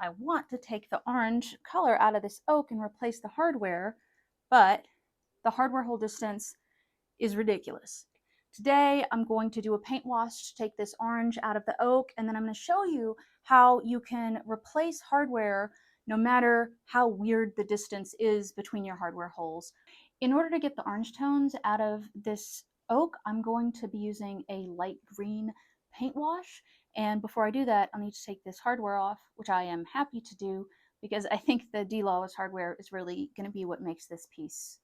I want to take the orange color out of this oak and replace the hardware, but the hardware hold distance is ridiculous. Today, I'm going to do a paint wash to take this orange out of the oak, and then I'm going to show you how you can replace hardware no matter how weird the distance is between your hardware holes. In order to get the orange tones out of this oak, I'm going to be using a light green paint wash. And before I do that, I'll need to take this hardware off, which I am happy to do because I think the D-Lawless hardware is really going to be what makes this piece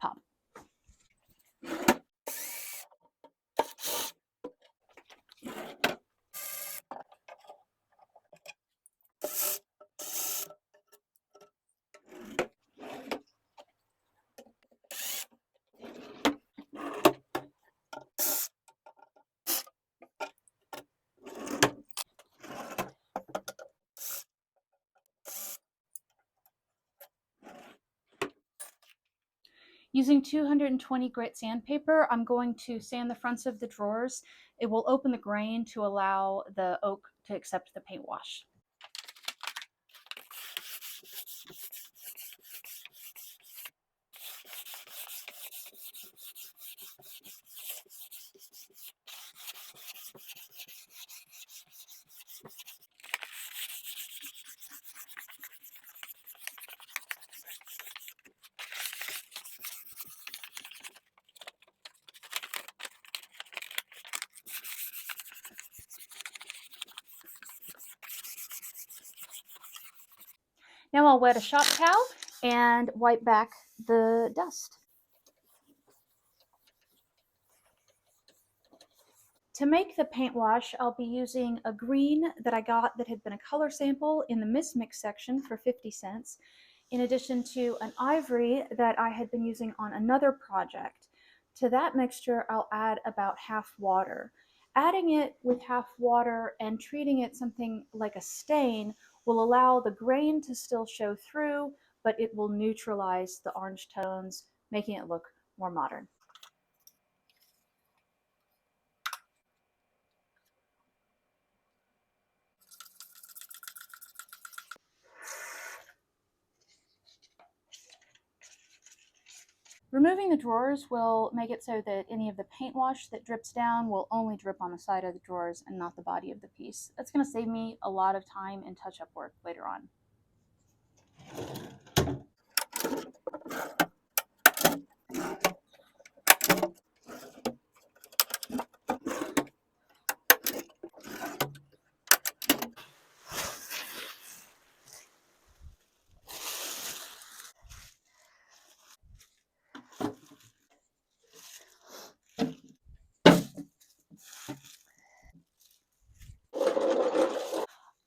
pop. Using 220 grit sandpaper, I'm going to sand the fronts of the drawers. It will open the grain to allow the oak to accept the paint wash. Now I'll wet a shop towel and wipe back the dust. To make the paint wash, I'll be using a green that I got that had been a color sample in the Mismix section for 50 cents, in addition to an ivory that I had been using on another project. To that mixture, I'll add about half water. Adding it with half water and treating it something like a stain will allow the grain to still show through, but it will neutralize the orange tones, making it look more modern. Removing the drawers will make it so that any of the paint wash that drips down will only drip on the side of the drawers and not the body of the piece. That's going to save me a lot of time and touch-up work later on.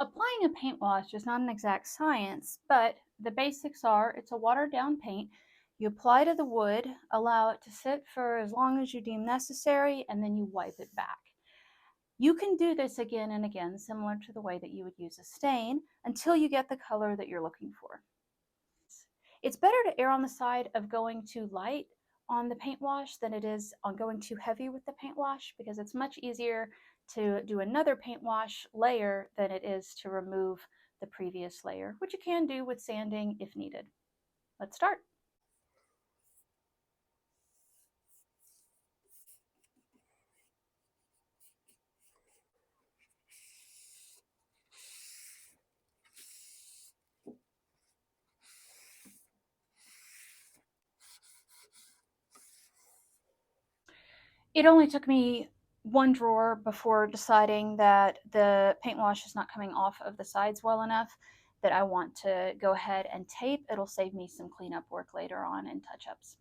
Applying a paint wash is not an exact science, but the basics are it's a watered down paint. You apply to the wood, allow it to sit for as long as you deem necessary, and then you wipe it back. You can do this again and again, similar to the way that you would use a stain, until you get the color that you're looking for. It's better to err on the side of going too light on the paint wash than it is on going too heavy with the paint wash, because it's much easier to do another paint wash layer than it is to remove the previous layer, which you can do with sanding if needed. Let's start. It only took me one drawer before deciding that the paint wash is not coming off of the sides well enough that I want to go ahead and tape. It'll save me some cleanup work later on and touch-ups.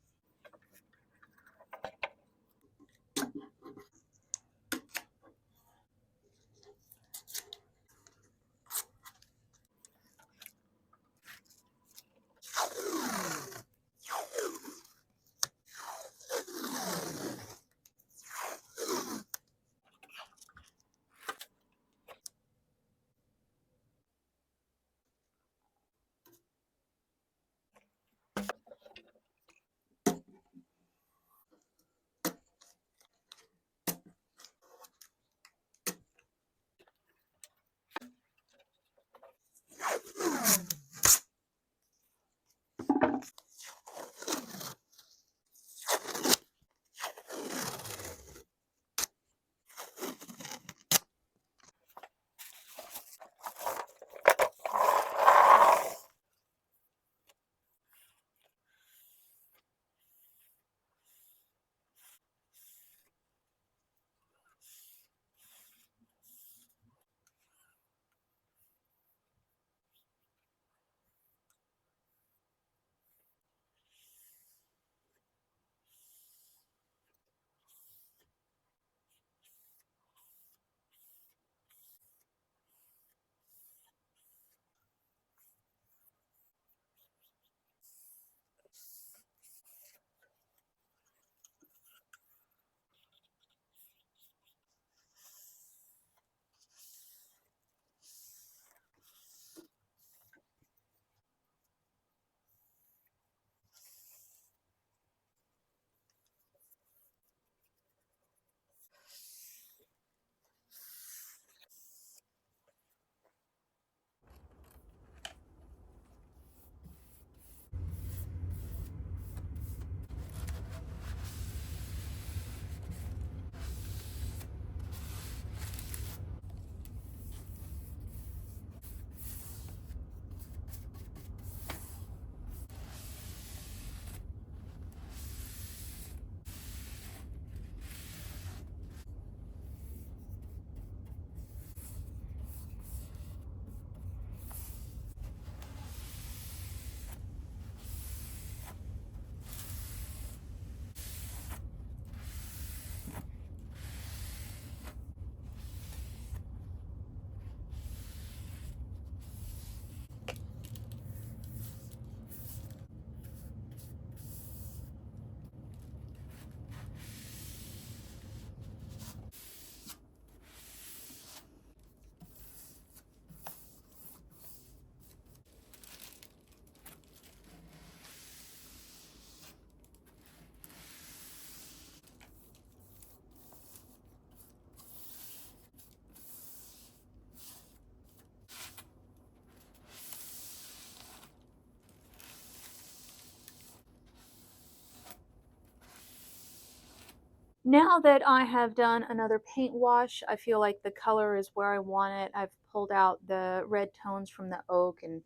Now that I have done another paint wash, I feel like the color is where I want it. I've pulled out the red tones from the oak and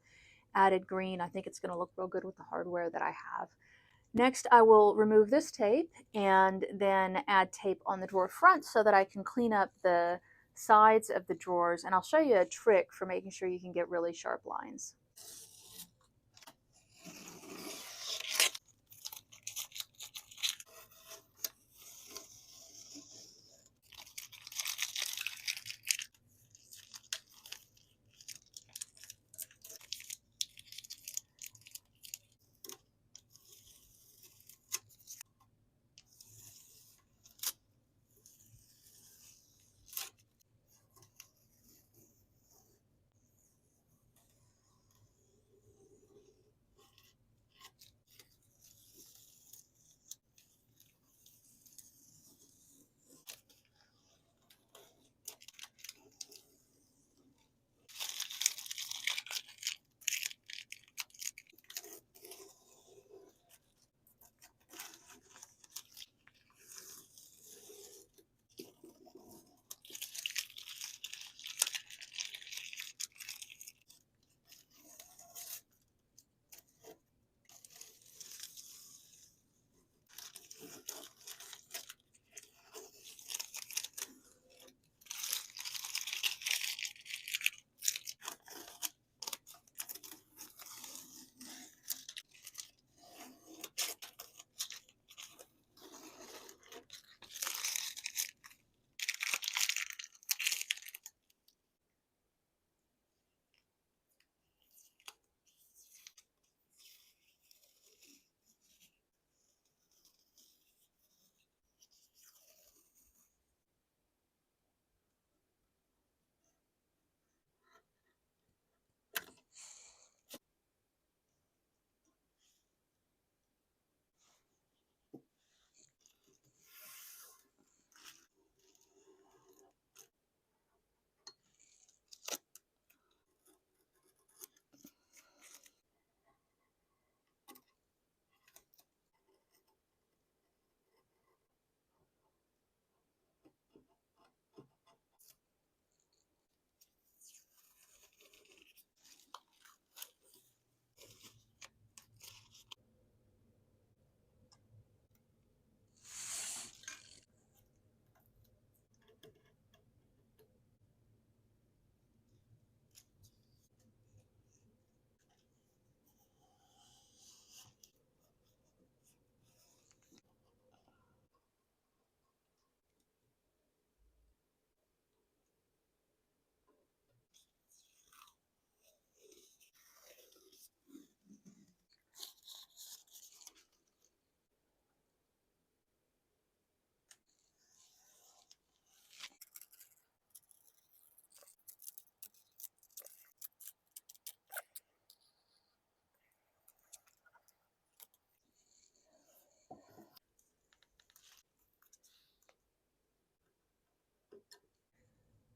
added green. I think it's going to look real good with the hardware that I have. Next, I will remove this tape and then add tape on the drawer front so that I can clean up the sides of the drawers. And I'll show you a trick for making sure you can get really sharp lines.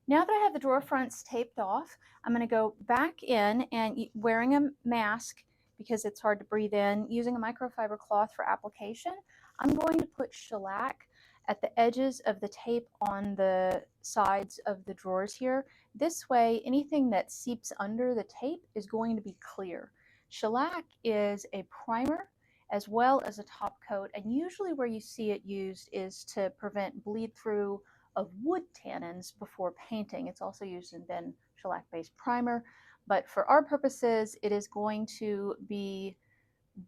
Now that I have the drawer fronts taped off, I'm going to go back in and wearing a mask because it's hard to breathe in, using a microfiber cloth for application, I'm going to put shellac at the edges of the tape on the sides of the drawers here. This way, anything that seeps under the tape is going to be clear. Shellac is a primer as well as a top coat, and usually where you see it used is to prevent bleed through of wood tannins before painting. It's also used in Ben shellac-based primer, but for our purposes, it is going to be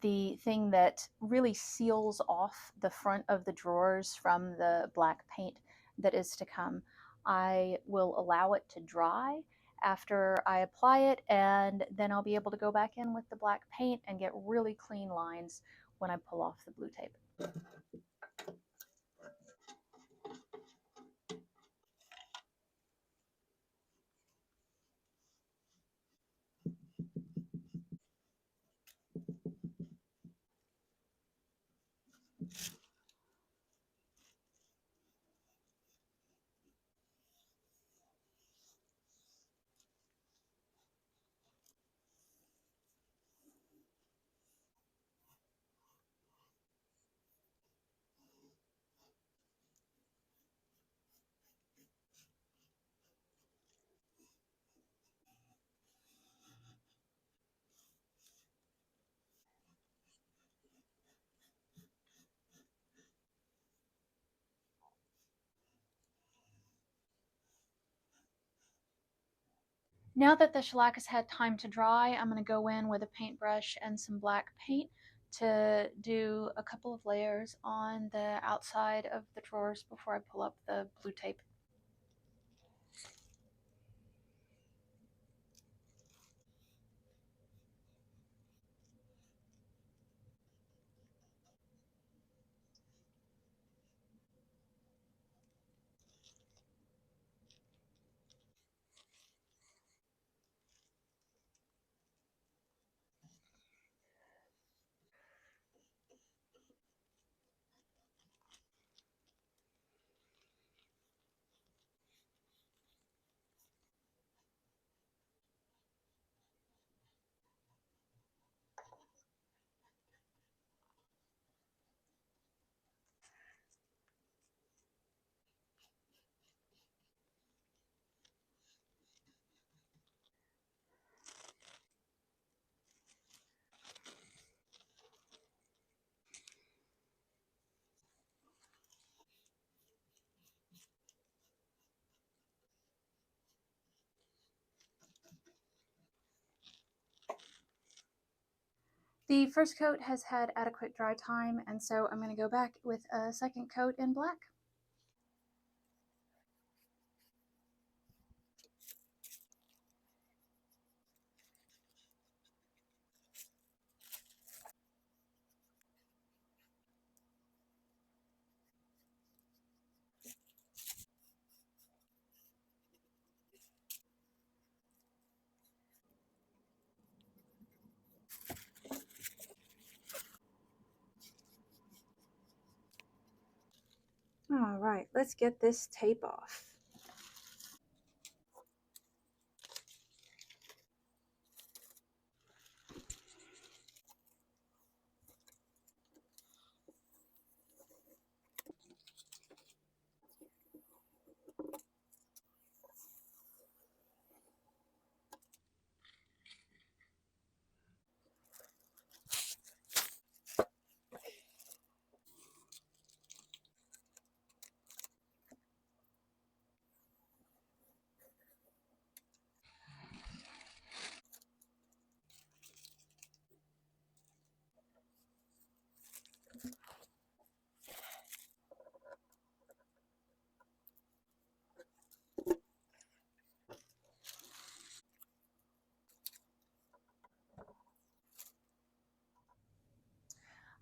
the thing that really seals off the front of the drawers from the black paint that is to come. I will allow it to dry after I apply it, and then I'll be able to go back in with the black paint and get really clean lines when I pull off the blue tape. Now that the shellac has had time to dry, I'm going to go in with a paintbrush and some black paint to do a couple of layers on the outside of the drawers before I pull up the blue tape. The first coat has had adequate dry time, and so I'm going to go back with a second coat in black. All right, let's get this tape off.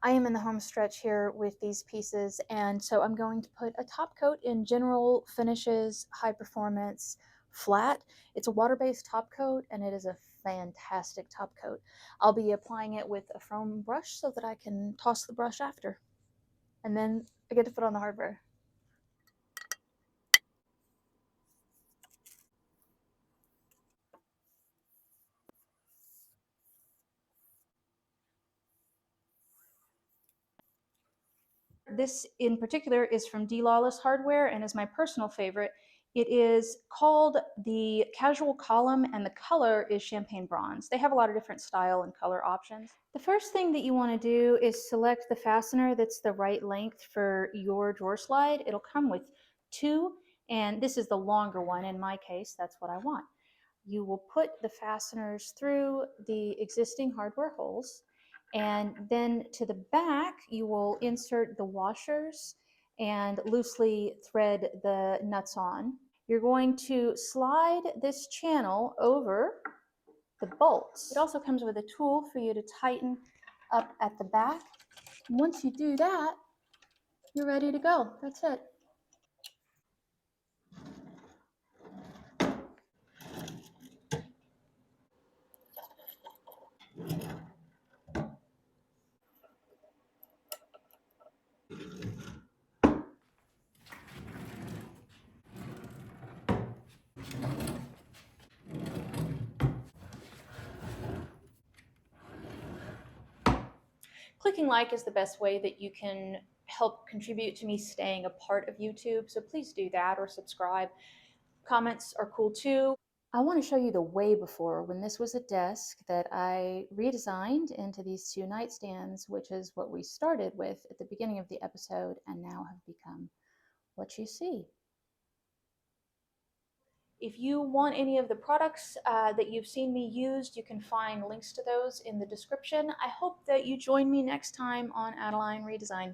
I am in the home stretch here with these pieces, and so I'm going to put a top coat in General Finishes High Performance Flat. It's a water-based top coat, and it is a fantastic top coat. I'll be applying it with a foam brush so that I can toss the brush after, and then I get to put on the hardware. This in particular is from D Lawless Hardware and is my personal favorite. It is called the Casual Column, and the color is Champagne Bronze. They have a lot of different style and color options. The first thing that you want to do is select the fastener that's the right length for your drawer slide. It'll come with two, and this is the longer one. In my case, that's what I want. You will put the fasteners through the existing hardware holes, and then to the back you will insert the washers and loosely thread the nuts on. You're going to slide this channel over the bolts. It also comes with a tool for you to tighten up at the back. And once you do that, you're ready to go. That's it. Clicking like is the best way that you can help contribute to me staying a part of YouTube, so please do that or subscribe. Comments are cool too. I want to show you the way before, when this was a desk that I redesigned into these two nightstands, which is what we started with at the beginning of the episode and now have become what you see. If you want any of the products that you've seen me used, you can find links to those in the description. I hope that you join me next time on Adeline Redesign.